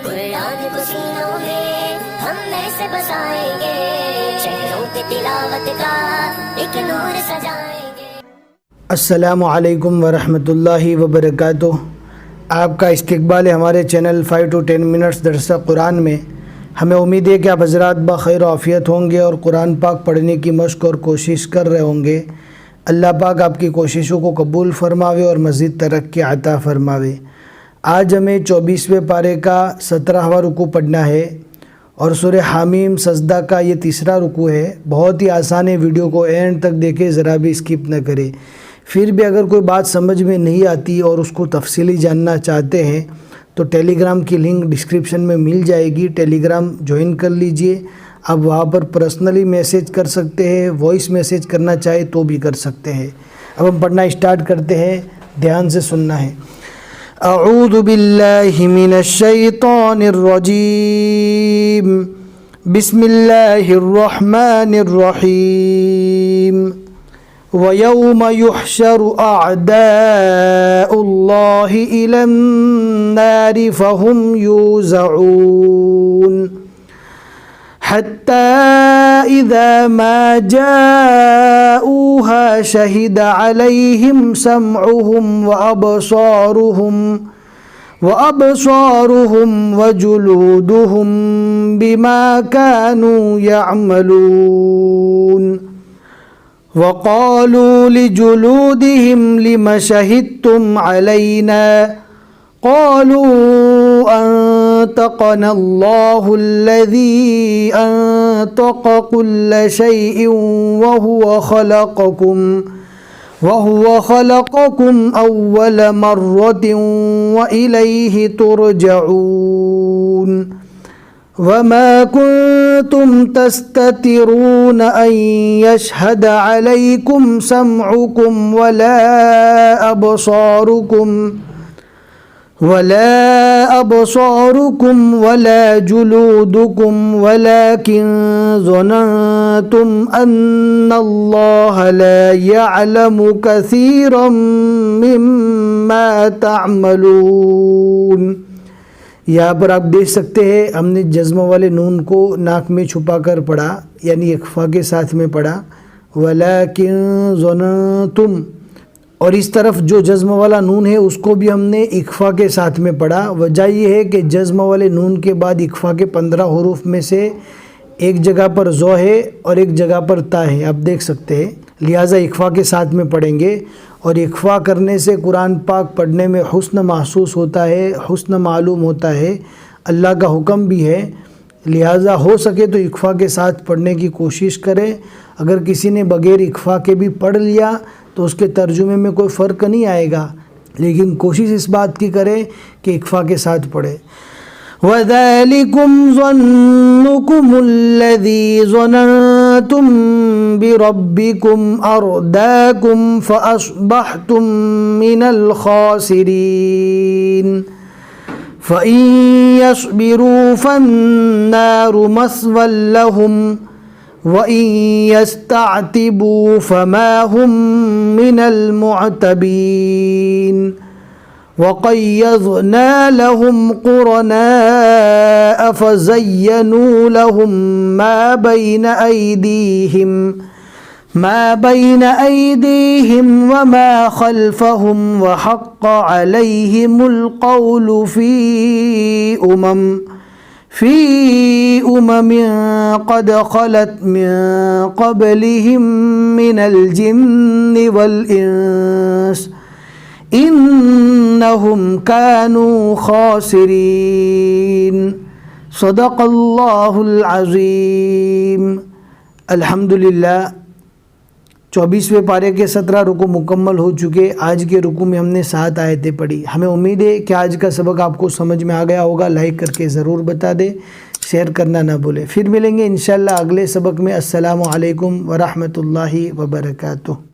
कुरान को सीनों में हम ऐसे बसाएंगे, शहरों पे तिलावत का एक नूर सजाएंगे। अस्सलामु अलैकुम वरहमतुल्लाहि वबरकातुह। आपका इस्तकबाल है हमारे चैनल 5 to 10 मिनट्स दरस कुरान में। हमें उम्मीद है कि आप हज़रात बख़ैर आफ़ियत होंगे और कुरान पाक पढ़ने की मशक़ और कोशिश कर रहे होंगे। अल्लाह पाक आपकी कोशिशों को कबूल फ़रमावे और मज़ीद तरक्की अता फ़रमावे। आज हमें 24वें पारे का 17वां रुकू पढ़ना है और सूरह हामीम सजदा का ये तीसरा रुकू है। बहुत ही आसान है, वीडियो को एंड तक देखें, ज़रा भी स्किप न करें। फिर भी अगर कोई बात समझ में नहीं आती और उसको तफसीली जानना चाहते हैं तो टेलीग्राम की लिंक डिस्क्रिप्शन में मिल जाएगी, टेलीग्राम ज्वाइन कर लीजिए। आप वहाँ पर पर्सनली मैसेज कर सकते हैं, वॉइस मैसेज करना चाहे तो भी कर सकते हैं। अब हम पढ़ना स्टार्ट करते हैं, ध्यान से सुनना है। अऊज़ु बिल्लाहि मिनश शैतानिर रजीम, बिस्मिल्लाहिर रहमानिर रहीम। वयौम युहशरु अअदाउल्लाहि इलन नारि फहुम यूज़ऊन हत्ता इज़ा मा जाऊहा शहिद अलैहिम समउहुम व अबसारुहुम व जुलूदुहुम बिमा कानू यअमलून। वक़ालू लिजुलूदिहिम लिम शहिदतुम अलैना क़ालू अंतक़ना अल्लाहुल्लज़ी अंतक़ कुल्ल शैइन वहुव ख़लक़कुम अव्वल मर्रतिन व इलैहि तुरजऊन। वमा कुन्तुम तस्ततिरून अन यशहद अलैकुम समउकुम वला अबसारुकुम वला जुलूदुकुम वलाकिन ज़ननतुम अन्नल्लाह ला यअलमु कसीरम मिम्मा तअमलून। यहाँ पर आप देख सकते हैं हमने जज़्म वाले नून को नाक में छुपा कर पढ़ा, यानी इख्फा के साथ में पढ़ा, वलाकिन ज़ननतुम। और इस तरफ जो जज़्म वाला नून है उसको भी हमने इख्फा के साथ में पढ़ा। वजह ये है कि जज़्म वाले नून के बाद इख्फा के 15 हुरूफ में से एक जगह पर ज़ो है और एक जगह पर ता है, आप देख सकते हैं, लिहाजा इख्फा के साथ में पढ़ेंगे। और इख्फा करने से कुरान पाक पढ़ने में हुस्न महसूस होता है, हुस्न मालूम होता है, अल्लाह का हुक्म भी है। लिहाजा हो सके तो इख्फा के साथ पढ़ने की कोशिश करें। अगर किसी ने बग़ैर इख्फा के भी पढ़ लिया तो उसके तर्जुमे में कोई फ़र्क नहीं आएगा, लेकिन कोशिश इस बात की करें कि इख्फा के साथ पढ़े। वज़ालिकुम ज़न्नुकुमुल्लज़ी ज़ननतुम बिरब्बिकुम अर्दाकुम फ़अस्बहतुम मिनल ख़ासिरीन। फ़इन यस्बिरू फ़न्नारु मस्वल लहुम वइन यस्तअतिबू फमा हुम मिनल मुअतबीन। वक़य्यज़ना लहुम क़ुरनाअ फ़ज़य्यनू लहुम मा बैन अयदीहिम वमा ख़ल्फ़हुम वहक़्क़ अलैहिमुल क़ौलु फ़ी उममिन क़द ख़लत मिन क़ब्लिहिम मिनल जिन्नि वल इंस इन्नहुम कानू ख़ासिरीन। सदक़ल्लाहुल अज़ीम। अल्हम्दुलिल्लाह, 24वें पारे के 17 रुकू मुकम्मल हो चुके। आज के रुकू में हमने 7 आयतें पढ़ी। हमें उम्मीद है कि आज का सबक आपको समझ में आ गया होगा। लाइक करके ज़रूर बता दें, शेयर करना ना भूलें। फिर मिलेंगे इंशाअल्लाह अगले सबक में। अस्सलामु अलैकुम वरहमतुल्लाहि वबरकातुह।